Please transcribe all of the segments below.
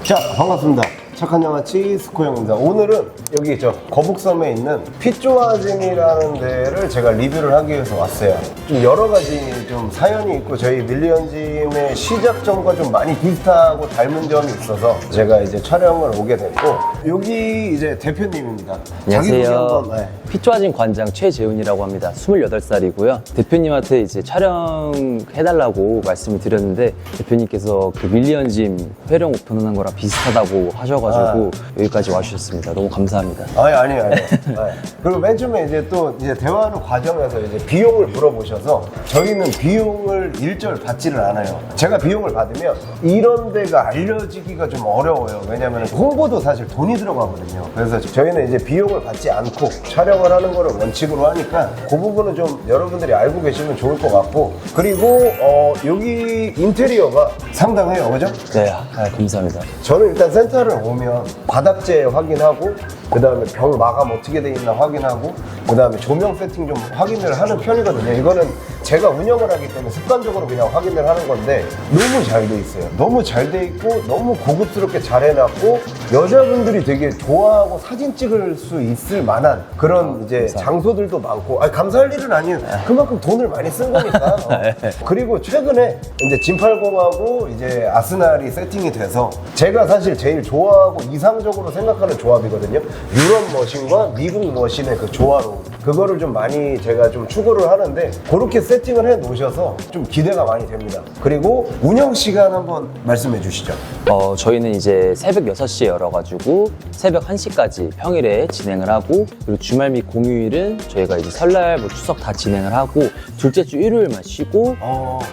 자, 반갑습니다. 착한 양아치 스코 형입니다. 오늘은 여기 거북섬에 있는 핏조아짐이라는 데를 제가 리뷰를 하기 위해서 왔어요. 좀 여러 가지 좀 사연이 있고 저희 밀리언짐의 시작점과 좀 많이 비슷하고 닮은 점이 있어서 제가 이제 촬영을 오게 됐고, 여기 이제 대표님입니다. 자기소개 안녕하세요. 한번. 네. 핏조아짐 관장 최재훈이라고 합니다. 28살이고요. 대표님한테 이제 촬영해달라고 말씀을 드렸는데 대표님께서 그 밀리언짐 회령 오픈한 거랑 비슷하다고 하셔가지고 여기까지 와주셨습니다. 너무 감사합니다. 아니에요. 그리고 맨 처음에 이제 또 대화하는 과정에서 이제 비용을 물어보셔서 저희는 비용을 일절 받지를 않아요. 제가 비용을 받으면 이런 데가 알려지기가 좀 어려워요. 왜냐면 홍보도 사실 돈이 들어가거든요. 그래서 저희는 이제 비용을 받지 않고 촬영을 하는 거를 원칙으로 하니까 그 부분은 좀 여러분들이 알고 계시면 좋을 것 같고, 그리고 여기 인테리어가 상당해요. 그죠? 네, 감사합니다. 저는 일단 센터를 오면 바닥재 확인하고, 그 다음에 벽 마감 어떻게 돼 있나 확인하고, 그 다음에 조명 세팅 좀 확인을 하는 편이거든요. 이거는 제가 운영을 하기 때문에 습관적으로 그냥 확인을 하는 건데 너무 잘 돼 있어요. 너무 잘 돼 있고 너무 고급스럽게 잘 해놨고 여자분들이 되게 좋아하고 사진 찍을 수 있을 만한 그런 이제 감사합니다. 장소들도 많고, 감사할 일은 아니에요. 그만큼 돈을 많이 쓴 거니까. 그리고 최근에 이제 진팔공하고 이제 아스날이 세팅이 돼서 제가 사실 제일 좋아하고 이상적으로 생각하는 조합이거든요. 유럽 머신과 미국 머신의 그 조화로 그거를 좀 많이 제가 좀 추구를 하는데, 그렇게 세팅을 해 놓으셔서 좀 기대가 많이 됩니다. 그리고 운영 시간 한번 말씀해 주시죠. 저희는 이제 새벽 6시에 열어가지고 새벽 1시까지 평일에 진행을 하고, 그리고 주말 및 공휴일은 저희가 이제 설날, 추석 다 진행을 하고, 둘째 주 일요일만 쉬고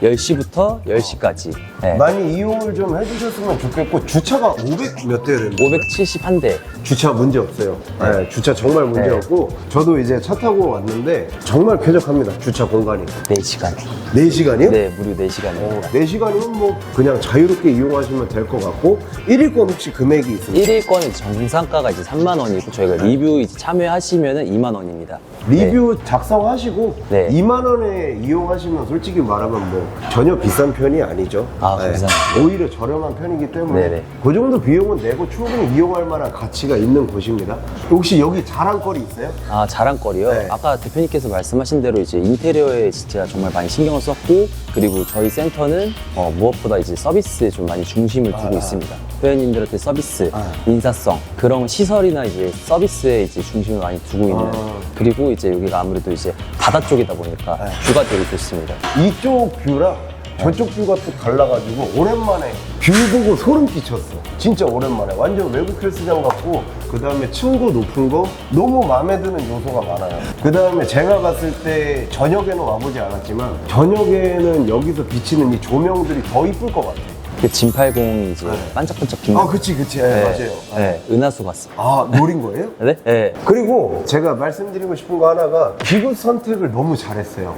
10시부터 10시까지. 네. 많이 이용을 좀 해주셨으면 좋겠고, 주차가 500 몇 대를 571대. 주차 문제 없어요. 네, 주차 정말 문제 네. 없고, 저도 이제 차 타고 왔는데 정말 쾌적합니다. 주차 공간이. 4시간. 4시간이요? 네, 무료 4시간입니다. 4시간이면 뭐 그냥 자유롭게 이용하시면 될 것 같고, 1일권 혹시 금액이 있습니까? 1일권은 정상가가 이제 3만 원이고, 저희가 리뷰 이제 참여하시면은 2만 원입니다. 리뷰 작성하시고 네. 2만 원에 이용하시면 솔직히 말하면 뭐 전혀 비싼 편이 아니죠. 아, 감사합니다. 오히려 저렴한 편이기 때문에 네네. 그 정도 비용은 내고 충분히 이용할 만한 가치가 있는 곳입니다. 혹시 여기 자랑거리 있어요? 아, 자랑거리요? 네. 아까 대표님께서 말씀하신 대로 이제 인테리어에 진짜 정말 많이 신경을 썼고, 그리고 저희 센터는 무엇보다 이제 서비스에 좀 많이 중심을 두고 있습니다. 회원님들한테 서비스, 인사성, 그런 시설이나 이제 서비스에 이제 중심을 많이 두고 있는. 그리고 이제 여기가 아무래도 이제 바다 쪽이다 보니까 뷰가 되게 좋습니다. 이쪽 뷰랑 저쪽 뷰가 또 달라가지고 오랜만에 뷰 보고 소름 끼쳤어. 진짜 오랜만에. 완전 외국 헬스장 같고, 그 다음에 층고 높은 거 너무 마음에 드는 요소가 많아요. 그 다음에 제가 갔을 때 저녁에는 와보지 않았지만 저녁에는 여기서 비치는 이 조명들이 더 이쁠 것 같아요. 그 진팔공이 이제 반짝반짝 빛나는. 그치. 맞아요. 네, 은하수 같습니다. 노린 거예요? 네? 네. 그리고 제가 말씀드리고 싶은 거 하나가, 기구 선택을 너무 잘했어요.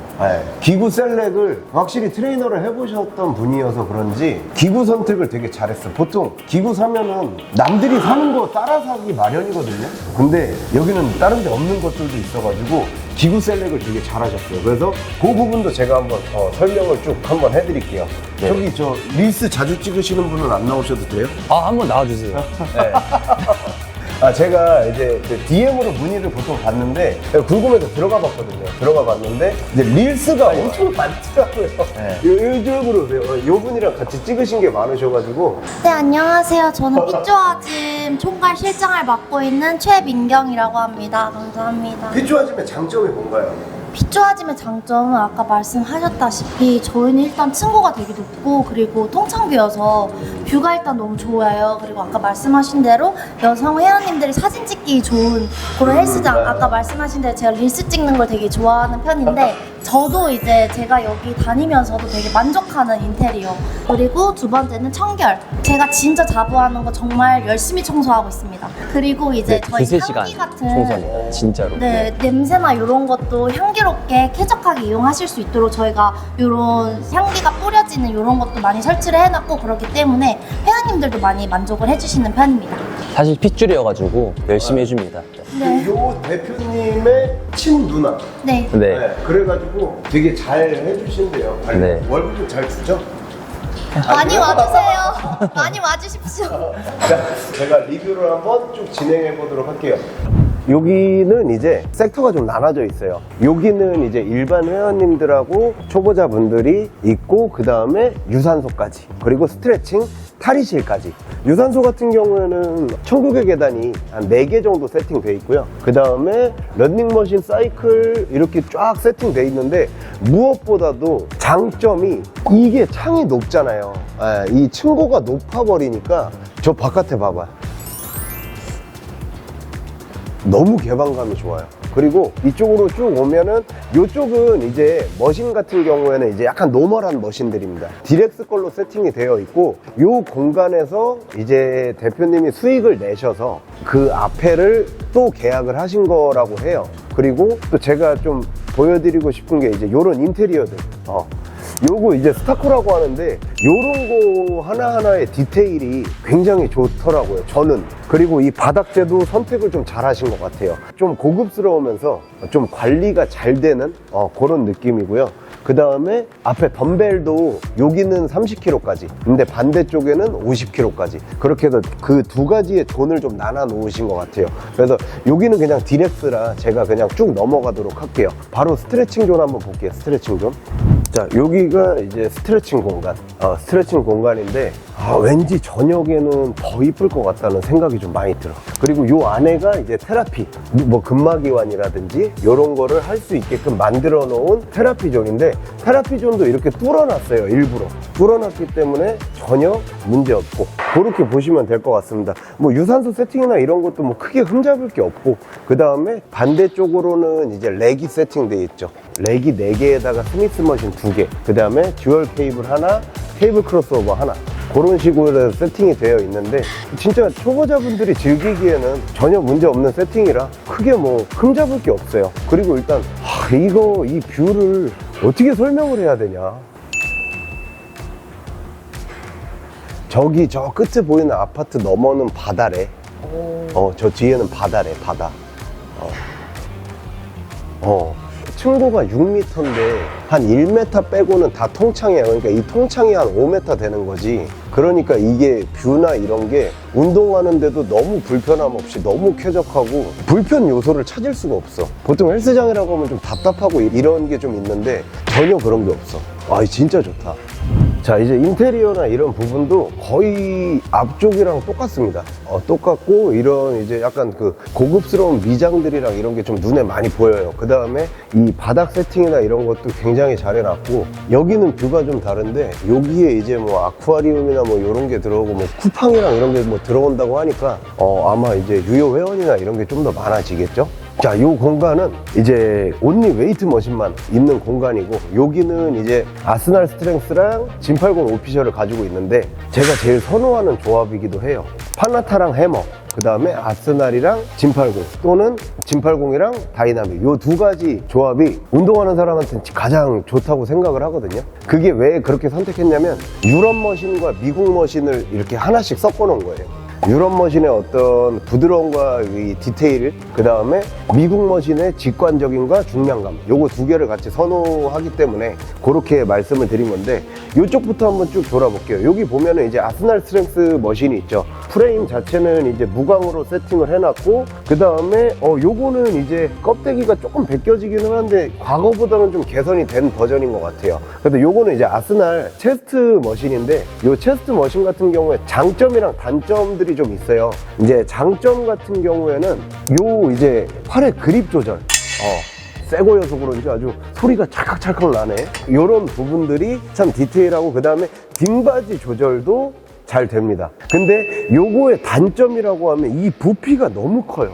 기구 셀렉을 확실히 트레이너를 해보셨던 분이어서 그런지 기구 선택을 되게 잘했어요. 보통 기구 사면은 남들이 사는 거 따라 사기 마련이거든요. 근데 여기는 다른 데 없는 것들도 있어가지고 기구 셀렉을 되게 잘하셨어요. 그래서 그 부분도 제가 한번 설명을 쭉 한번 해드릴게요. 네. 저기 릴스 자주 찍으시는 분은 안 나오셔도 돼요? 한번 나와주세요. 네. 제가 이제 DM으로 문의를 보통 받는데 궁금해서 들어가 봤거든요. 들어가 봤는데 이제 릴스가 엄청 많더라고요. 네. 요쪽으로 오세요. 요 분이랑 같이 찍으신 게 많으셔가지고. 네, 안녕하세요. 저는 핏조아짐 총괄 실장을 맡고 있는 최민경이라고 합니다. 감사합니다. 핏조아짐의 장점이 뭔가요? 핏조아짐의 장점은 아까 말씀하셨다시피 저희는 일단 층고가 되게 높고, 그리고 통창뷰여서 뷰가 일단 너무 좋아요. 그리고 아까 말씀하신 대로 여성 회원님들이 사진 찍기 좋은 그런 헬스장, 아까 말씀하신 대로 제가 릴스 찍는 걸 되게 좋아하는 편인데, 저도 이제 제가 여기 다니면서도 되게 만족하는 인테리어. 그리고 두 번째는 청결. 제가 진짜 자부하는 거 정말 열심히 청소하고 있습니다. 그리고 이제 저희 2-3시간 향기 같은 청소는 진짜로. 네, 냄새나 이런 것도 향기롭게 쾌적하게 이용하실 수 있도록 저희가 이런 향기가 뿌려지는 이런 것도 많이 설치를 해놨고, 그렇기 때문에 회원님들도 많이 만족을 해주시는 편입니다. 사실 핏줄이어가지고 열심히 해줍니다. 네. 요 대표님의 친누나. 네. 네. 그래가지고 되게 잘 해주신대요. 네. 월급은 잘 주죠? 많이 와주세요. 많이 와주십시오. 자, 제가 리뷰를 한번 쭉 진행해 보도록 할게요. 여기는 이제 섹터가 좀 나눠져 있어요. 여기는 이제 일반 회원님들하고 초보자분들이 있고, 그 다음에 유산소까지, 그리고 스트레칭, 탈의실까지. 유산소 같은 경우에는 천국의 계단이 한 4개 정도 세팅되어 있고요. 그 다음에 런닝머신, 사이클 이렇게 쫙 세팅되어 있는데, 무엇보다도 장점이 이게 창이 높잖아요. 이 층고가 높아버리니까 저 바깥에 봐봐요. 너무 개방감이 좋아요. 그리고 이쪽으로 쭉 오면은, 이쪽은 이제 머신 같은 경우에는 이제 약간 노멀한 머신들입니다. 디렉스 걸로 세팅이 되어 있고, 이 공간에서 이제 대표님이 수익을 내셔서 그 앞에를 또 계약을 하신 거라고 해요. 그리고 또 제가 좀 보여드리고 싶은 게 이제 요런 인테리어들. 요거 이제 스타코라고 하는데, 요런 거 하나하나의 디테일이 굉장히 좋더라고요, 저는. 그리고 이 바닥재도 선택을 좀 잘 하신 것 같아요. 좀 고급스러우면서 좀 관리가 잘 되는 그런 느낌이고요. 그 다음에 앞에 덤벨도 여기는 30kg까지, 근데 반대쪽에는 50kg까지. 그렇게 해서 그 두 가지의 존을 좀 나눠 놓으신 것 같아요. 그래서 여기는 그냥 디렉스라 제가 그냥 쭉 넘어가도록 할게요. 바로 스트레칭 존 한번 볼게요. 스트레칭 존. 자, 여기가 이제 스트레칭 공간. 스트레칭 공간인데, 왠지 저녁에는 더 이쁠 것 같다는 생각이 좀 많이 들어. 그리고 요 안에가 이제 테라피, 뭐 근막이완이라든지 이런 거를 할 수 있게끔 만들어 놓은 테라피 존인데, 테라피 존도 이렇게 뚫어놨어요. 일부러 뚫어놨기 때문에 전혀 문제 없고, 그렇게 보시면 될 것 같습니다. 뭐 유산소 세팅이나 이런 것도 뭐 크게 흠잡을 게 없고, 그 다음에 반대쪽으로는 이제 렉이 세팅되어 있죠. 렉이 4개에다가 스미스 머신 2개, 그 다음에 듀얼 케이블 하나, 케이블 크로스오버 하나, 그런 식으로 세팅이 되어 있는데, 진짜 초보자분들이 즐기기에는 전혀 문제 없는 세팅이라 크게 뭐 흠잡을 게 없어요. 그리고 일단 이 뷰를 어떻게 설명을 해야 되냐. 저기 저 끝에 보이는 아파트 너머는 바다래. 저 뒤에는 바다래, 바다. 층고가 6m인데 한 1m 빼고는 다 통창이에요. 그러니까 이 통창이 한 5m 되는 거지. 그러니까 이게 뷰나 이런 게 운동하는데도 너무 불편함 없이 너무 쾌적하고, 불편 요소를 찾을 수가 없어. 보통 헬스장이라고 하면 좀 답답하고 이런 게 좀 있는데 전혀 그런 게 없어. 진짜 좋다. 자, 이제 인테리어나 이런 부분도 거의 앞쪽이랑 똑같습니다. 똑같고, 이런 이제 약간 그 고급스러운 미장들이랑 이런 게 좀 눈에 많이 보여요. 그 다음에 이 바닥 세팅이나 이런 것도 굉장히 잘 해놨고, 여기는 뷰가 좀 다른데, 여기에 이제 뭐 아쿠아리움이나 뭐 이런 게 들어오고, 뭐 쿠팡이랑 이런 게 뭐 들어온다고 하니까 아마 이제 유료 회원이나 이런 게 좀 더 많아지겠죠? 자, 이 공간은 이제 온리 웨이트 머신만 있는 공간이고, 여기는 이제 아스날 스트렝스랑 짐80 오피셜을 가지고 있는데, 제가 제일 선호하는 조합이기도 해요. 파나타랑 해머, 그 다음에 아스날이랑 짐80, 또는 짐80이랑 다이나믹, 요 두 가지 조합이 운동하는 사람한테는 가장 좋다고 생각을 하거든요. 그게 왜 그렇게 선택했냐면, 유럽 머신과 미국 머신을 이렇게 하나씩 섞어 놓은 거예요. 유럽 머신의 어떤 부드러움과 이 디테일, 그 다음에 미국 머신의 직관적인과 중량감, 요거 두 개를 같이 선호하기 때문에 그렇게 말씀을 드린 건데, 이쪽부터 한번 쭉 돌아볼게요. 여기 보면은 이제 아스날 스트렝스 머신이 있죠. 프레임 자체는 이제 무광으로 세팅을 해놨고, 그 다음에 요거는 이제 껍데기가 조금 벗겨지기는 하는데 과거보다는 좀 개선이 된 버전인 것 같아요. 근데 요거는 이제 아스날 체스트 머신인데, 요 체스트 머신 같은 경우에 장점이랑 단점들이 좀 있어요. 이제 장점 같은 경우에는 요 이제 팔의 그립 조절, 새 거여서 그런지 아주 소리가 찰칵찰칵 나네. 요런 부분들이 참 디테일하고, 그 다음에 등받이 조절도 잘 됩니다. 근데 요거의 단점이라고 하면 이 부피가 너무 커요.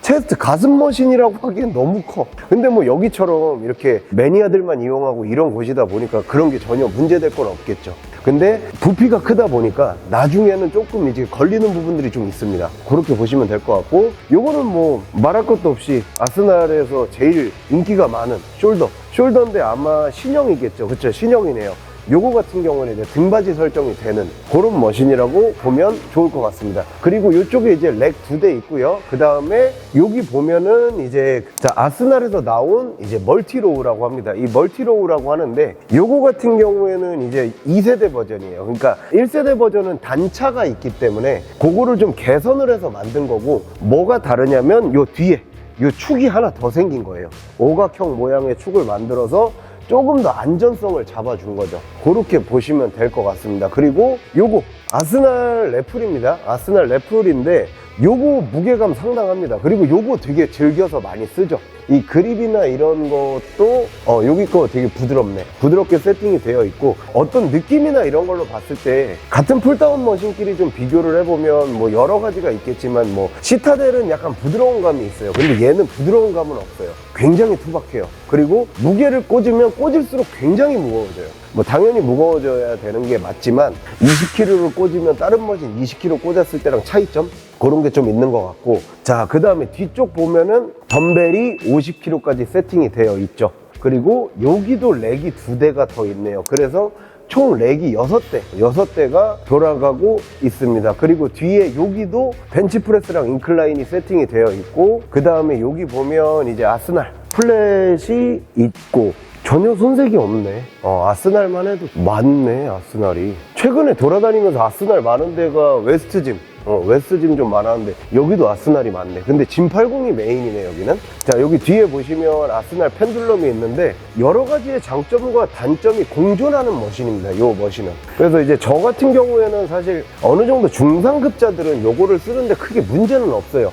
체스트 가슴 머신이라고 하기엔 너무 커. 근데 뭐 여기처럼 이렇게 매니아들만 이용하고 이런 곳이다 보니까 그런 게 전혀 문제될 건 없겠죠. 근데 부피가 크다 보니까 나중에는 조금 이제 걸리는 부분들이 좀 있습니다. 그렇게 보시면 될 것 같고, 요거는 뭐 말할 것도 없이 아스날에서 제일 인기가 많은 숄더인데 아마 신형이겠죠. 그쵸? 신형이네요. 요거 같은 경우는 이제 등받이 설정이 되는 그런 머신이라고 보면 좋을 것 같습니다. 그리고 이쪽에 이제 렉 2대 있고요. 그 다음에 여기 보면은 이제 아스날에서 나온 이제 멀티로우라고 합니다. 이 멀티로우라고 하는데 요거 같은 경우에는 이제 2세대 버전이에요. 그러니까 1세대 버전은 단차가 있기 때문에 그거를 좀 개선을 해서 만든 거고, 뭐가 다르냐면 요 뒤에 요 축이 하나 더 생긴 거예요. 오각형 모양의 축을 만들어서 조금 더 안전성을 잡아준 거죠. 그렇게 보시면 될 것 같습니다. 그리고 요거 아스날 래플입니다. 아스날 래플인데 요거 무게감 상당합니다. 그리고 요거 되게 즐겨서 많이 쓰죠. 이 그립이나 이런 것도 여기 거 되게 부드럽네. 부드럽게 세팅이 되어 있고, 어떤 느낌이나 이런 걸로 봤을 때 같은 풀다운 머신끼리 좀 비교를 해보면 뭐 여러 가지가 있겠지만, 뭐 시타델은 약간 부드러운 감이 있어요. 근데 얘는 부드러운 감은 없어요. 굉장히 투박해요. 그리고 무게를 꽂으면 꽂을수록 굉장히 무거워져요. 뭐 당연히 무거워져야 되는 게 맞지만 20kg를 꽂으면 다른 머신 20kg 꽂았을 때랑 차이점? 그런 게 좀 있는 것 같고, 자, 그 다음에 뒤쪽 보면은 덤벨이 50kg까지 세팅이 되어 있죠. 그리고 여기도 렉이 2대가 더 있네요. 그래서 총 렉이 6대가 돌아가고 있습니다. 그리고 뒤에 여기도 벤치프레스랑 인클라인이 세팅이 되어 있고, 그 다음에 여기 보면 이제 아스날 플랫이 있고, 전혀 손색이 없네. 아스날만 해도 많네, 아스날이. 최근에 돌아다니면서 아스날 많은 데가 웨스트짐 좀 많았는데 여기도 아스날이 많네. 근데 짐80이 메인이네, 여기는. 자, 여기 뒤에 보시면 아스날 펜듈럼이 있는데 여러 가지의 장점과 단점이 공존하는 머신입니다, 요 머신은. 그래서 이제 저 같은 경우에는 사실 어느 정도 중상급자들은 요거를 쓰는데 크게 문제는 없어요.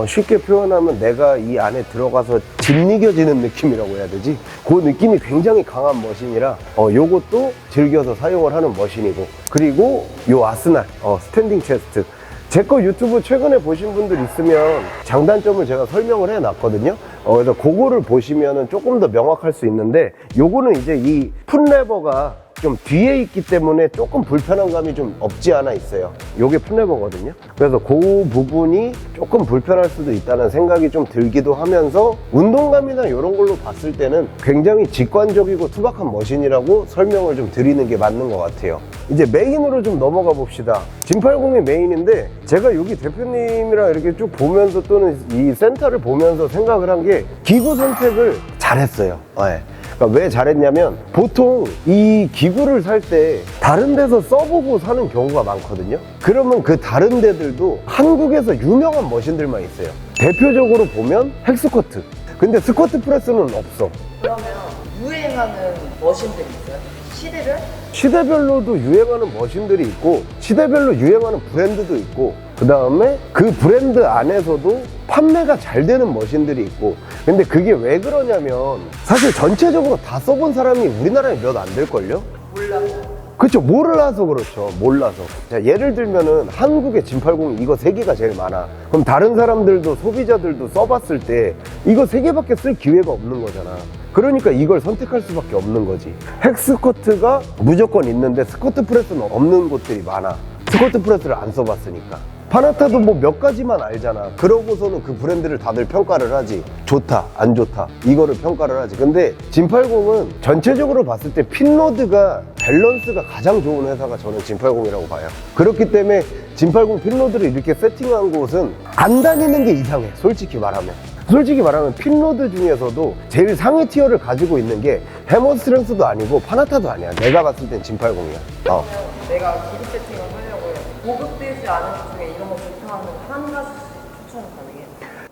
쉽게 표현하면 내가 이 안에 들어가서 짓이겨지는 느낌이라고 해야 되지? 그 느낌이 굉장히 강한 머신이라 요것도 즐겨서 사용을 하는 머신이고, 그리고 요 아스날 스탠딩 체스트, 제 거 유튜브 최근에 보신 분들 있으면 장단점을 제가 설명을 해놨거든요. 그래서 그거를 보시면은 조금 더 명확할 수 있는데, 요거는 이제 이 풋레버가 좀 뒤에 있기 때문에 조금 불편한 감이 좀 없지 않아 있어요. 요게 풋레버거든요. 그래서 그 부분이 조금 불편할 수도 있다는 생각이 좀 들기도 하면서, 운동감이나 이런 걸로 봤을 때는 굉장히 직관적이고 투박한 머신이라고 설명을 좀 드리는 게 맞는 것 같아요. 이제 메인으로 좀 넘어가 봅시다. 짐80이 메인인데, 제가 여기 대표님이랑 이렇게 쭉 보면서 또는 이 센터를 보면서 생각을 한 게 기구 선택을 잘했어요. 네. 그러니까 왜 잘했냐면, 보통 이 기구를 살 때 다른 데서 써보고 사는 경우가 많거든요. 그러면 그 다른 데들도 한국에서 유명한 머신들만 있어요. 대표적으로 보면 헥스쿼트. 근데 스쿼트 프레스는 없어. 그러면 유행하는 머신들 있어요? 시대별? 시대별로도 유행하는 머신들이 있고, 시대별로 유행하는 브랜드도 있고, 그 다음에 그 브랜드 안에서도 판매가 잘 되는 머신들이 있고. 근데 그게 왜 그러냐면, 사실 전체적으로 다 써본 사람이 우리나라에 몇 안 될걸요? 몰라서. 그렇죠. 몰라서 그렇죠. 몰라서. 자, 예를 들면은 한국의 짐80 이거 3개가 제일 많아. 그럼 다른 사람들도, 소비자들도 써봤을 때 이거 3개밖에 쓸 기회가 없는 거잖아. 그러니까 이걸 선택할 수밖에 없는 거지. 헥스쿼트가 무조건 있는데 스쿼트 프레스는 없는 곳들이 많아. 스쿼트 프레스를 안 써봤으니까. 파나타도 뭐 몇 가지만 알잖아. 그러고서는 그 브랜드를 다들 평가를 하지. 좋다, 안 좋다, 이거를 평가를 하지. 근데 짐80은 전체적으로 봤을 때 핀로드가 밸런스가 가장 좋은 회사가 저는 짐80이라고 봐요. 그렇기 때문에 짐80 핀로드를 이렇게 세팅한 곳은 안 다니는 게 이상해, 솔직히 말하면. 핀로드 중에서도 제일 상위 티어를 가지고 있는 게 해머 스트렝스도 아니고 파나타도 아니야. 내가 봤을 땐 짐80이야. 내가 기구 세팅을 하려고 고급되지 않은 것 중에 이런 거 좋다 하면 한 가지 추천 가능해요?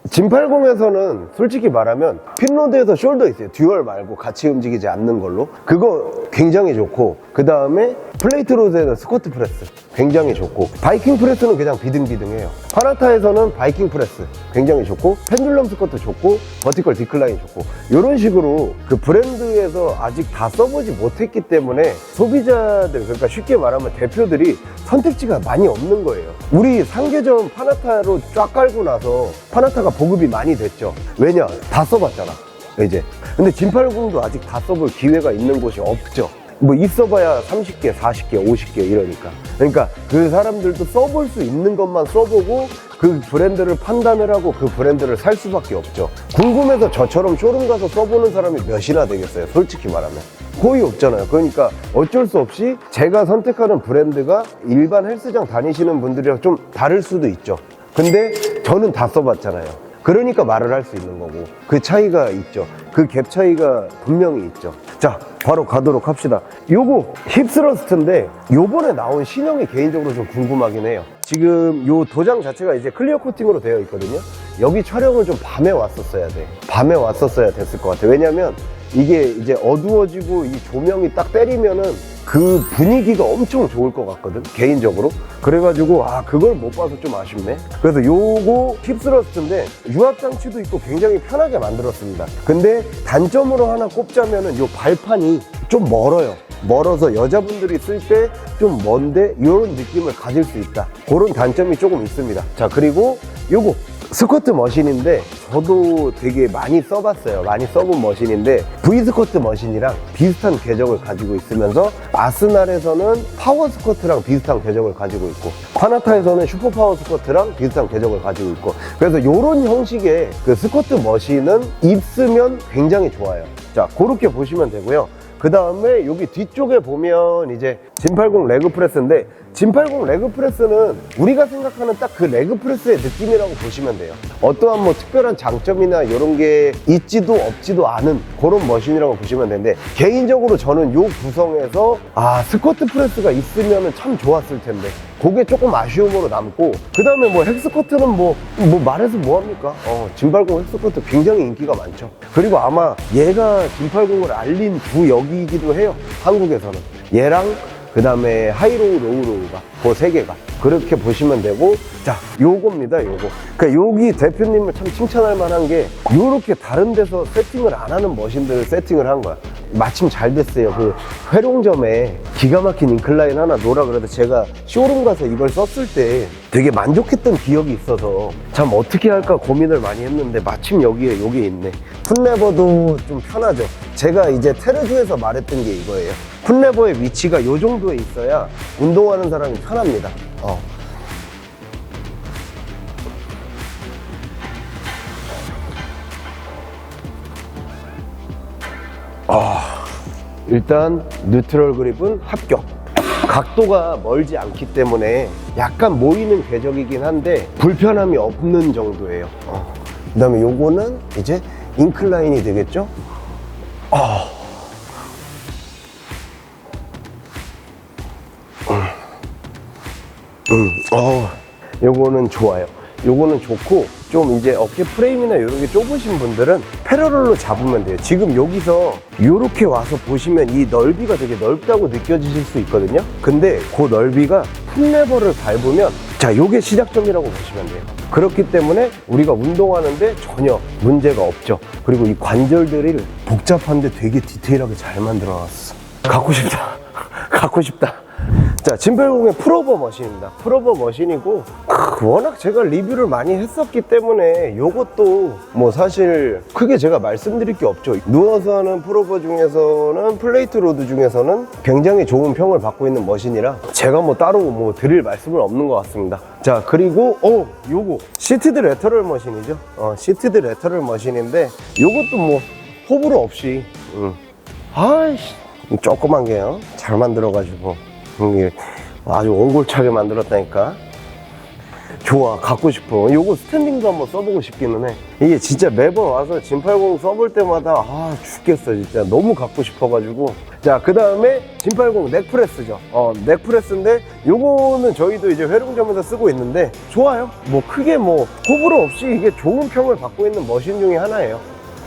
짐80에서는 솔직히 말하면 핀로드에서 숄더 있어요. 듀얼 말고 같이 움직이지 않는 걸로. 그거 굉장히 좋고, 그 다음에 플레이트 로드에는 스쿼트 프레스 굉장히 좋고, 바이킹 프레스는 그냥 비등비등해요. 파나타에서는 바이킹 프레스 굉장히 좋고, 펜듈럼 스쿼트 좋고, 버티컬 디클라인 좋고, 이런 식으로 그 브랜드에서 아직 다 써보지 못했기 때문에 소비자들, 그러니까 쉽게 말하면 대표들이 선택지가 많이 없는 거예요. 우리 상계점 파나타로 쫙 깔고 나서 파나타가 보급이 많이 됐죠. 왜냐? 다 써봤잖아, 이제. 근데 짐80도 아직 다 써볼 기회가 있는 곳이 없죠. 뭐 있어봐야 30개, 40개, 50개 이러니까. 그러니까 그 사람들도 써볼 수 있는 것만 써보고 그 브랜드를 판단을 하고 그 브랜드를 살 수밖에 없죠. 궁금해서 저처럼 쇼룸 가서 써보는 사람이 몇이나 되겠어요, 솔직히 말하면. 거의 없잖아요. 그러니까 어쩔 수 없이 제가 선택하는 브랜드가 일반 헬스장 다니시는 분들이랑 좀 다를 수도 있죠. 근데 저는 다 써봤잖아요. 그러니까 말을 할 수 있는 거고, 그 차이가 있죠. 그 갭 차이가 분명히 있죠. 자, 바로 가도록 합시다. 요거 힙스러스트인데 요번에 나온 신형이 개인적으로 좀 궁금하긴 해요. 지금 요 도장 자체가 이제 클리어 코팅으로 되어 있거든요. 여기 촬영을 좀 밤에 왔었어야 돼. 밤에 왔었어야 됐을 것 같아. 왜냐면 이게 이제 어두워지고 이 조명이 딱 때리면은 그 분위기가 엄청 좋을 것 같거든, 개인적으로. 그래가지고 그걸 못 봐서 좀 아쉽네. 그래서 요거 힙스러스트인데 유압장치도 있고 굉장히 편하게 만들었습니다. 근데 단점으로 하나 꼽자면은 요 발판이 좀 멀어요. 멀어서 여자분들이 쓸 때 좀 먼데 이런 느낌을 가질 수 있다. 그런 단점이 조금 있습니다. 자, 그리고 요거 스쿼트 머신인데 저도 되게 많이 써봤어요. 많이 써본 머신인데 V스쿼트 머신이랑 비슷한 궤적을 가지고 있으면서 아스날에서는 파워 스쿼트랑 비슷한 궤적을 가지고 있고 파나타에서는 슈퍼 파워 스쿼트랑 비슷한 궤적을 가지고 있고, 그래서 이런 형식의 그 스쿼트 머신은 입으면 굉장히 좋아요. 자, 그렇게 보시면 되고요. 그 다음에 여기 뒤쪽에 보면 이제 진80 레그프레스인데, 진80 레그프레스는 우리가 생각하는 딱 그 레그프레스의 느낌이라고 보시면 돼요. 어떠한 뭐 특별한 장점이나 이런 게 있지도 없지도 않은 그런 머신이라고 보시면 되는데, 개인적으로 저는 요 구성에서 스쿼트 프레스가 있으면 참 좋았을 텐데 그게 조금 아쉬움으로 남고, 그 다음에 뭐 헥스쿼트는 뭐 말해서 뭐합니까? 진80 헥스쿼트 굉장히 인기가 많죠. 그리고 아마 얘가 진80을 알린 구역이기도 해요, 한국에서는. 얘랑 그 다음에 하이로우, 로우로우가 그 세 개가 그렇게 보시면 되고, 자, 요겁니다. 요거. 그러니까 여기 대표님을 참 칭찬할 만한 게 요렇게 다른 데서 세팅을 안 하는 머신들을 세팅을 한 거야. 마침 잘 됐어요. 그 회룡점에 기가 막힌 인클라인 하나 놓으라 그래서 제가 쇼룸 가서 이걸 썼을 때 되게 만족했던 기억이 있어서 참 어떻게 할까 고민을 많이 했는데 마침 여기에 요게 있네. 풋레버도 좀 편하죠. 제가 이제 테르주에서 말했던 게 이거예요. 풋레버의 위치가 요 정도에 있어야 운동하는 사람이 편합니다. 일단 뉴트럴 그립은 합격. 각도가 멀지 않기 때문에 약간 모이는 궤적이긴 한데 불편함이 없는 정도예요. 그 다음에 요거는 이제 인클라인이 되겠죠. 요거는 좋아요. 요거는 좋고, 좀 이제 어깨 프레임이나 이런 게 좁으신 분들은 패러럴로 잡으면 돼요. 지금 여기서 이렇게 와서 보시면 이 넓이가 되게 넓다고 느껴지실 수 있거든요. 근데 그 넓이가 풋레버를 밟으면, 자, 요게 시작점이라고 보시면 돼요. 그렇기 때문에 우리가 운동하는데 전혀 문제가 없죠. 그리고 이 관절들이 복잡한데 되게 디테일하게 잘 만들어 놨어. 갖고 싶다. 갖고 싶다. 자, 진80의 풀오버 머신입니다. 풀오버 머신이고, 워낙 제가 리뷰를 많이 했었기 때문에 요것도 뭐 사실 크게 제가 말씀드릴 게 없죠. 누워서 하는 풀오버 중에서는, 플레이트 로드 중에서는 굉장히 좋은 평을 받고 있는 머신이라 제가 뭐 따로 뭐 드릴 말씀은 없는 것 같습니다. 자, 그리고 요거 시티드 레터럴 머신이죠. 시티드 레터럴 머신인데 요것도 뭐 호불호 없이 아이씨 조그만 게요, 잘 만들어가지고 아주 옹골차게 만들었다니까. 좋아, 갖고 싶어. 요거 스탠딩도 한번 써보고 싶기는 해. 이게 진짜 매번 와서 진80 써볼 때마다 죽겠어 진짜. 너무 갖고 싶어가지고. 자, 그 다음에 진80 넥프레스죠. 넥프레스인데 요거는 저희도 이제 회룡점에서 쓰고 있는데 좋아요. 뭐 크게 뭐 호불호 없이 이게 좋은 평을 받고 있는 머신 중에 하나예요.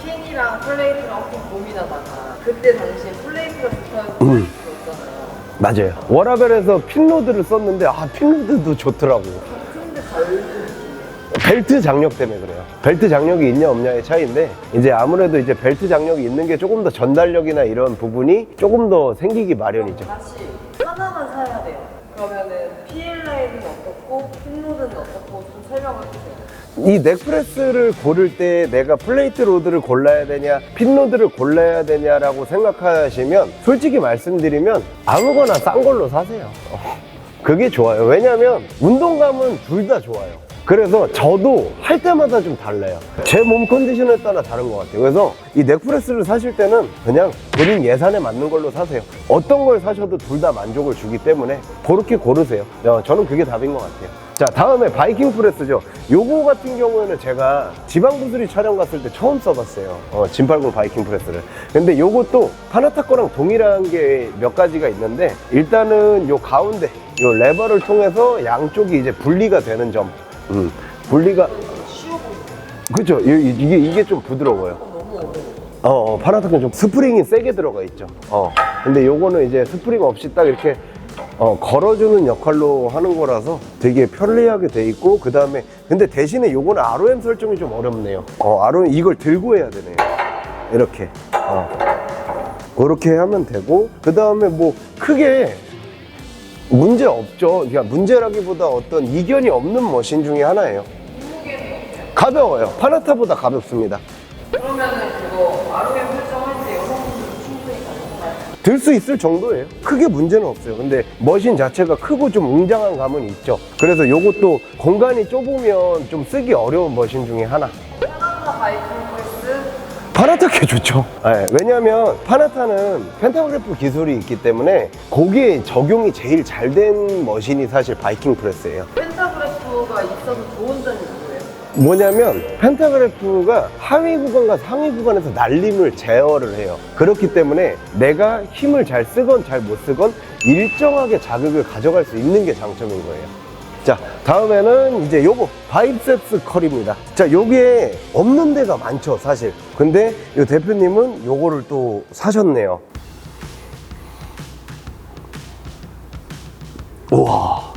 핀이랑 플레이트랑 엄청 고민하다가 그때 당시에 플레이트가 좋다고 플레이트가 없잖아요. 맞아요. 워라벨에서 핀로드를 썼는데 핀로드도 좋더라고. 벨트 장력 때문에 그래요. 벨트 장력이 있냐 없냐의 차이인데, 이제 아무래도 이제 벨트 장력이 있는 게 조금 더 전달력이나 이런 부분이 조금 더 생기기 마련이죠. 다시 하나만 사야 돼요. 그러면은 PL라인은 어떻고 핀로드는 어떻고 좀 설명을 해주세요. 이 넥프레스를 고를 때 내가 플레이트 로드를 골라야 되냐 핀로드를 골라야 되냐라고 생각하시면, 솔직히 말씀드리면 아무거나 싼 걸로 사세요. 그게 좋아요. 왜냐면 운동감은 둘 다 좋아요. 그래서 저도 할 때마다 좀 달라요. 제 몸 컨디션에 따라 다른 것 같아요. 그래서 이 넥프레스를 사실 때는 그냥 본인 예산에 맞는 걸로 사세요. 어떤 걸 사셔도 둘 다 만족을 주기 때문에 그렇게 고르세요. 저는 그게 답인 것 같아요. 자, 다음에 바이킹 프레스죠. 요거 같은 경우에는 제가 지방부스리 촬영 갔을 때 처음 써봤어요. 진팔공 바이킹 프레스를. 근데 요것도 파나타 거랑 동일한 게 몇 가지가 있는데, 일단은 요 가운데 요 레버를 통해서 양쪽이 이제 분리가 되는 점. 분리가 그렇죠. 이게 좀 부드러워요. 파나타 건 좀 스프링이 세게 들어가 있죠. 근데 요거는 이제 스프링 없이 딱 이렇게 걸어주는 역할로 하는 거라서 되게 편리하게 돼 있고, 그 다음에 근데 대신에 요거는 ROM 설정이 좀 어렵네요. ROM 이걸 들고 해야 되네요. 이렇게 그렇게 하면 되고, 그 다음에 뭐 크게 문제 없죠. 그러니까 문제라기보다 어떤 이견이 없는 머신 중에 하나예요. 가벼워요. 파나타보다 가볍습니다. 그러면은 그거 ROM 설정할 때 여성분들은 충분히 가능한가요? 들 수 있을 정도예요. 크게 문제는 없어요. 근데 머신 자체가 크고 좀 웅장한 감은 있죠. 그래서 요것도 공간이 좁으면 좀 쓰기 어려운 머신 중에 하나. 파나타 바이킹 프레스 파나타 게 좋죠. 네, 왜냐하면 파나타는 펜타그래프 기술이 있기 때문에 거기에 적용이 제일 잘 된 머신이 사실 바이킹 프레스예요. 펜타그래프가 있어서 좋은 점이 뭐예요? 뭐냐면 펜타그래프가 하위 구간과 상위 구간에서 날림을 제어를 해요. 그렇기 때문에 내가 힘을 잘 쓰건 잘 못 쓰건 일정하게 자극을 가져갈 수 있는 게 장점인 거예요. 자, 다음에는 이제 요거 바이셉스 컬입니다. 자, 요게 없는 데가 많죠, 사실. 근데 요 대표님은 요거를 또 사셨네요. 우와,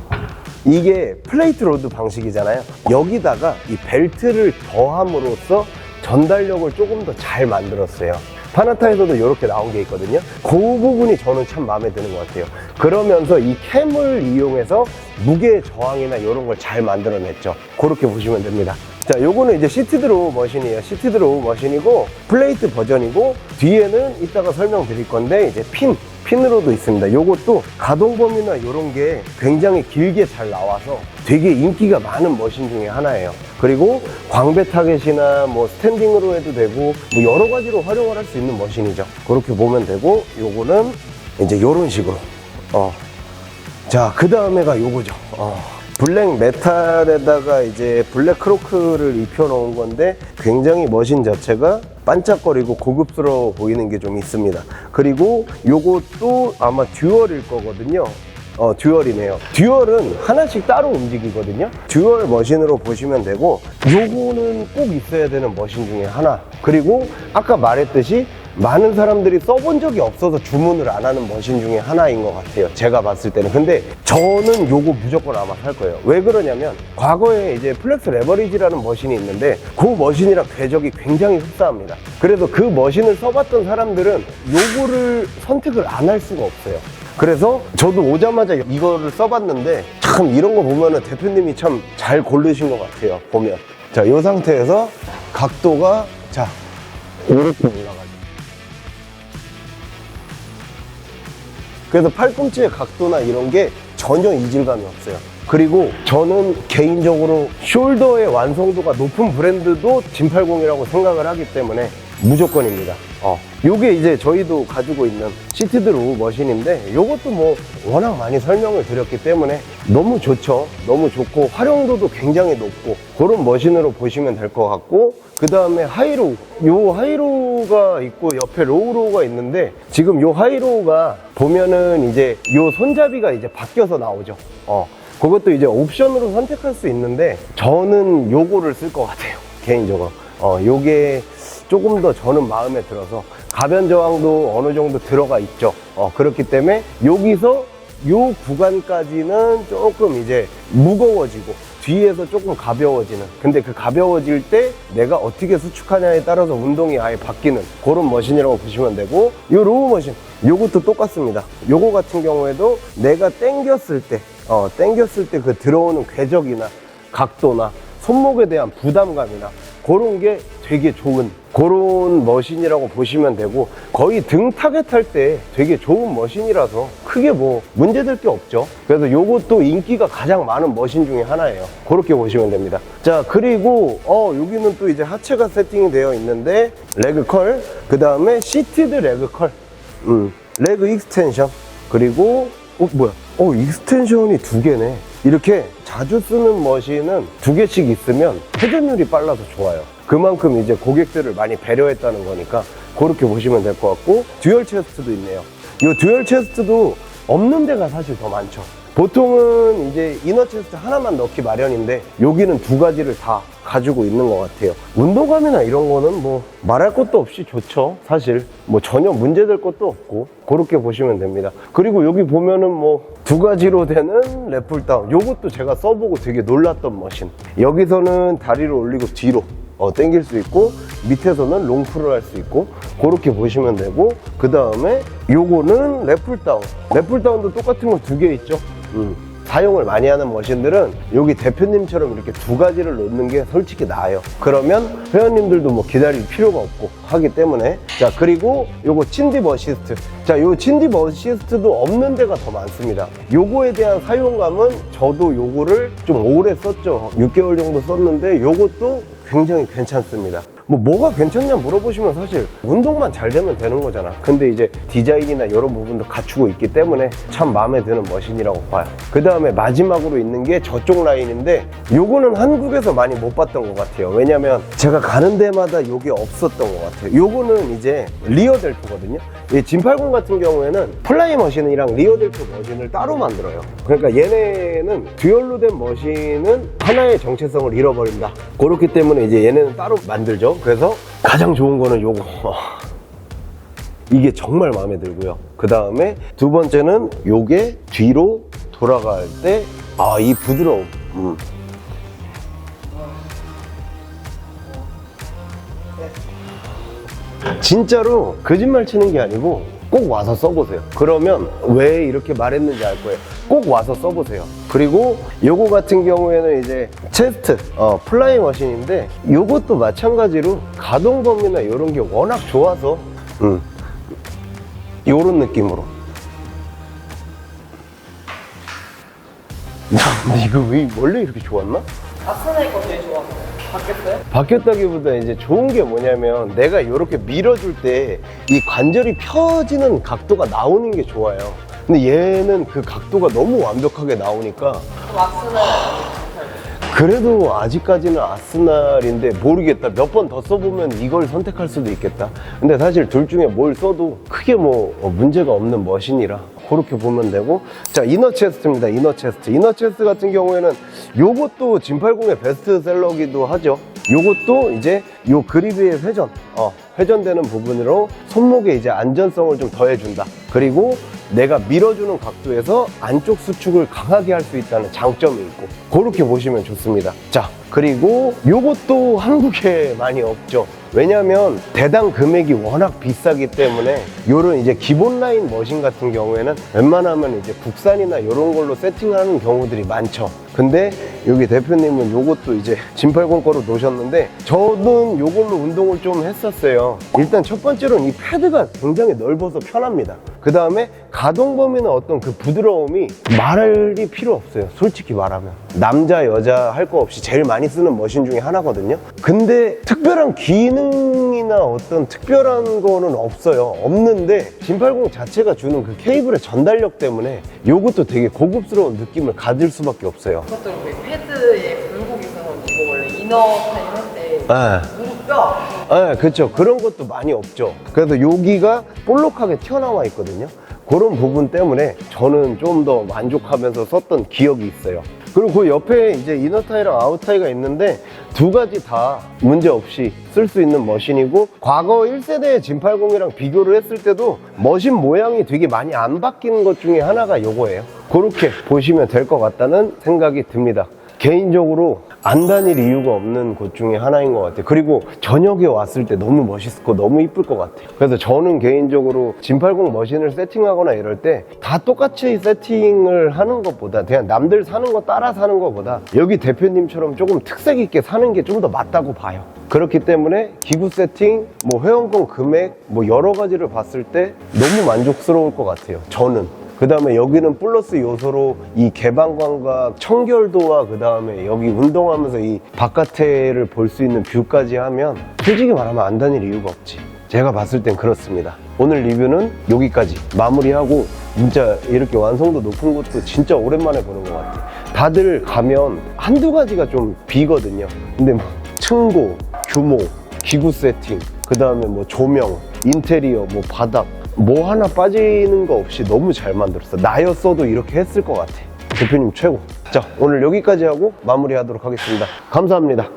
이게 플레이트 로드 방식이잖아요. 여기다가 이 벨트를 더함으로써 전달력을 조금 더 잘 만들었어요. 파나타에서도 이렇게 나온 게 있거든요. 그 부분이 저는 참 마음에 드는 것 같아요. 그러면서 이 캠을 이용해서 무게 저항이나 이런 걸 잘 만들어냈죠. 그렇게 보시면 됩니다. 자, 요거는 이제 시트드로우 머신이에요. 시트드로우 머신이고 플레이트 버전이고, 뒤에는 이따가 설명드릴 건데 이제 핀으로도 있습니다. 요것도 가동 범위나 이런 게 굉장히 길게 잘 나와서 되게 인기가 많은 머신 중에 하나예요. 그리고 광배 타겟이나 뭐 스탠딩으로 해도 되고 뭐 여러 가지로 활용을 할 수 있는 머신이죠. 그렇게 보면 되고, 요거는 이제 요런 식으로. 자, 그 다음에가 요거죠. 블랙 메탈에다가 이제 블랙 크로크를 입혀 놓은 건데 굉장히 머신 자체가 반짝거리고 고급스러워 보이는 게 좀 있습니다. 그리고 요것도 아마 듀얼일 거거든요. 듀얼이네요. 듀얼은 하나씩 따로 움직이거든요. 듀얼 머신으로 보시면 되고, 요거는 꼭 있어야 되는 머신 중에 하나. 그리고 아까 말했듯이 많은 사람들이 써본 적이 없어서 주문을 안 하는 머신 중에 하나인 것 같아요. 제가 봤을 때는. 근데 저는 요거 무조건 아마 살 거예요. 왜 그러냐면 과거에 이제 플렉스 레버리지라는 머신이 있는데 그 머신이랑 궤적이 굉장히 흡사합니다. 그래서 그 머신을 써봤던 사람들은 요거를 선택을 안 할 수가 없어요. 그래서 저도 오자마자 이거를 써봤는데 참 이런 거 보면은 대표님이 참 잘 고르신 것 같아요. 보면. 자, 이 상태에서 각도가 자, 이렇게 올라가죠. 그래서 팔꿈치의 각도나 이런 게 전혀 이질감이 없어요. 그리고 저는 개인적으로 숄더의 완성도가 높은 브랜드도 진팔공이라고 생각을 하기 때문에 무조건입니다. 요게 이제 저희도 가지고 있는 시트드로우 머신인데, 요것도 뭐 워낙 많이 설명을 드렸기 때문에 너무 좋죠. 너무 좋고 활용도도 굉장히 높고 그런 머신으로 보시면 될 것 같고, 그 다음에 하이로우, 요 하이로우가 있고 옆에 로우로우가 있는데, 지금 요 하이로우가 보면은 이제 요 손잡이가 이제 바뀌어서 나오죠. 그것도 이제 옵션으로 선택할 수 있는데 저는 요거를 쓸 것 같아요, 개인적으로. 요게 조금 더 저는 마음에 들어서 가변 저항도 어느 정도 들어가 있죠. 그렇기 때문에 여기서 요 구간까지는 조금 이제 무거워지고 뒤에서 조금 가벼워지는, 근데 그 가벼워질 때 내가 어떻게 수축하냐에 따라서 운동이 아예 바뀌는 그런 머신이라고 보시면 되고, 요 로우 머신 요것도 똑같습니다. 요거 같은 경우에도 내가 당겼을 때 그 들어오는 궤적이나 각도나 손목에 대한 부담감이나 그런 게 되게 좋은 그런 머신이라고 보시면 되고, 거의 등 타겟할 때 되게 좋은 머신이라서 크게 뭐 문제될 게 없죠. 그래서 요것도 인기가 가장 많은 머신 중에 하나예요. 그렇게 보시면 됩니다. 자, 그리고 여기는 또 이제 하체가 세팅이 되어 있는데 레그 컬, 그 다음에 시티드 레그 컬, 레그 익스텐션, 그리고 뭐야, 익스텐션이 2개네. 이렇게 자주 쓰는 머신은 2개씩 있으면 회전율이 빨라서 좋아요. 그만큼 이제 고객들을 많이 배려했다는 거니까 그렇게 보시면 될 것 같고, 듀얼 체스트도 있네요. 이 듀얼 체스트도 없는 데가 사실 더 많죠. 보통은 이제 이너 체스트 하나만 넣기 마련인데 여기는 2가지를 다 가지고 있는 것 같아요. 운동감이나 이런 거는 뭐 말할 것도 없이 좋죠. 사실 뭐 전혀 문제될 것도 없고 그렇게 보시면 됩니다. 그리고 여기 보면은 뭐 2가지로 되는 랩풀다운, 요것도 제가 써보고 되게 놀랐던 머신. 여기서는 다리를 올리고 뒤로 당길 수 있고, 밑에서는 롱풀을 할 수 있고, 그렇게 보시면 되고, 그 다음에 요거는 랩풀다운. 랩풀다운도 똑같은 거 2개 있죠. 사용을 많이 하는 머신들은 여기 대표님처럼 이렇게 2가지를 놓는 게 솔직히 나아요. 그러면 회원님들도 뭐 기다릴 필요가 없고 하기 때문에. 자, 그리고 요거 친디 머시스트. 자, 요 친디 머시스트도 없는 데가 더 많습니다. 요거에 대한 사용감은 저도 요거를 좀 오래 썼죠. 6개월 정도 썼는데 요것도 굉장히 괜찮습니다. 뭐가 괜찮냐 물어보시면 사실 운동만 잘 되면 되는 거잖아. 근데 이제 디자인이나 이런 부분도 갖추고 있기 때문에 참 마음에 드는 머신이라고 봐요. 그 다음에 마지막으로 있는 게 저쪽 라인인데, 요거는 한국에서 많이 못 봤던 것 같아요. 왜냐면 제가 가는 데마다 요게 없었던 것 같아요. 요거는 이제 리어 델토거든요. 이 진팔공 같은 경우에는 플라이 머신이랑 리어 델토 머신을 따로 만들어요. 그러니까 얘네는 듀얼로 된 머신은 하나의 정체성을 잃어버린다. 그렇기 때문에 이제 얘네는 따로 만들죠. 그래서 가장 좋은 거는 요거. 이게 정말 마음에 들고요. 그 다음에 2번째는 요게 뒤로 돌아갈 때 이 부드러움. 진짜로 거짓말 치는 게 아니고 꼭 와서 써보세요. 그러면 왜 이렇게 말했는지 알 거예요. 꼭 와서 써보세요. 그리고 요거 같은 경우에는 이제 체스트 플라이 머신인데, 요것도 마찬가지로 가동 범위나 이런 게 워낙 좋아서 요런 느낌으로. 야, 근데 이거 왜 원래 이렇게 좋았나? 아스나이 거 제일 좋았어요. 바뀌었어요? 바뀌었다기보다 이제 좋은 게 뭐냐면, 내가 이렇게 밀어줄 때 이 관절이 펴지는 각도가 나오는 게 좋아요. 근데 얘는 그 각도가 너무 완벽하게 나오니까. 그럼 아스나이 그래도 아직까지는 아스날인데 모르겠다. 몇 번 더 써보면 이걸 선택할 수도 있겠다. 근데 사실 둘 중에 뭘 써도 크게 뭐 문제가 없는 머신이라 그렇게 보면 되고. 자, 이너 체스트입니다. 이너 체스트. 이너 체스트 같은 경우에는 요것도 진팔공의 베스트셀러기도 하죠. 요것도 이제 요 그립의 회전되는 부분으로 손목에 이제 안전성을 좀 더해준다. 그리고 내가 밀어주는 각도에서 안쪽 수축을 강하게 할 수 있다는 장점이 있고, 그렇게 보시면 좋습니다. 자, 그리고 요것도 한국에 많이 없죠. 왜냐면 대당 금액이 워낙 비싸기 때문에 요런 이제 기본 라인 머신 같은 경우에는 웬만하면 이제 국산이나 요런 걸로 세팅하는 경우들이 많죠. 근데 여기 대표님은 요것도 이제 진팔공 거로 놓으셨는데, 저는 요걸로 운동을 좀 했었어요. 일단 첫 번째로는 이 패드가 굉장히 넓어서 편합니다. 그 다음에 가동 범위나 어떤 그 부드러움이 말이 필요 없어요. 솔직히 말하면 남자 여자 할 거 없이 제일 많이 쓰는 머신 중에 하나거든요. 근데 특별한 기능이나 어떤 특별한 거는 없어요. 없는데 진팔공 자체가 주는 그 케이블의 전달력 때문에 요것도 되게 고급스러운 느낌을 가질 수밖에 없어요. 그것도 그 패드에 굴곡이 있어가지고 원래 이너 타임 할 때 무릎뼈. 네, 그렇죠. 그런 것도 많이 없죠. 그래서 여기가 볼록하게 튀어나와 있거든요. 그런 부분 때문에 저는 좀 더 만족하면서 썼던 기억이 있어요. 그리고 그 옆에 이제 이너타이랑 아웃타이가 있는데 2가지 다 문제 없이 쓸 수 있는 머신이고, 과거 1세대의 진팔공이랑 비교를 했을 때도 머신 모양이 되게 많이 안 바뀐 것 중에 하나가 요거예요. 그렇게 보시면 될 것 같다는 생각이 듭니다. 개인적으로 안 다닐 이유가 없는 곳 중에 하나인 것 같아요. 그리고 저녁에 왔을 때 너무 멋있고 너무 이쁠 것 같아요. 그래서 저는 개인적으로 진80 머신을 세팅하거나 이럴 때 다 똑같이 세팅을 하는 것보다 그냥 남들 사는 거 따라 사는 것보다 여기 대표님처럼 조금 특색 있게 사는 게 좀 더 맞다고 봐요. 그렇기 때문에 기구 세팅, 뭐 회원권 금액, 뭐 여러 가지를 봤을 때 너무 만족스러울 것 같아요. 저는. 그 다음에 여기는 플러스 요소로 이 개방감과 청결도와 그 다음에 여기 운동하면서 이 바깥에를 볼 수 있는 뷰까지 하면 솔직히 말하면 안 다닐 이유가 없지. 제가 봤을 땐 그렇습니다. 오늘 리뷰는 여기까지 마무리하고 진짜 이렇게 완성도 높은 것도 진짜 오랜만에 보는 것 같아요. 다들 가면 한두 가지가 좀 비거든요. 근데 뭐 층고, 규모, 기구 세팅, 그 다음에 뭐 조명, 인테리어, 뭐 바닥 뭐 하나 빠지는 거 없이 너무 잘 만들었어. 나였어도 이렇게 했을 것 같아. 대표님 최고. 자, 오늘 여기까지 하고 마무리하도록 하겠습니다. 감사합니다.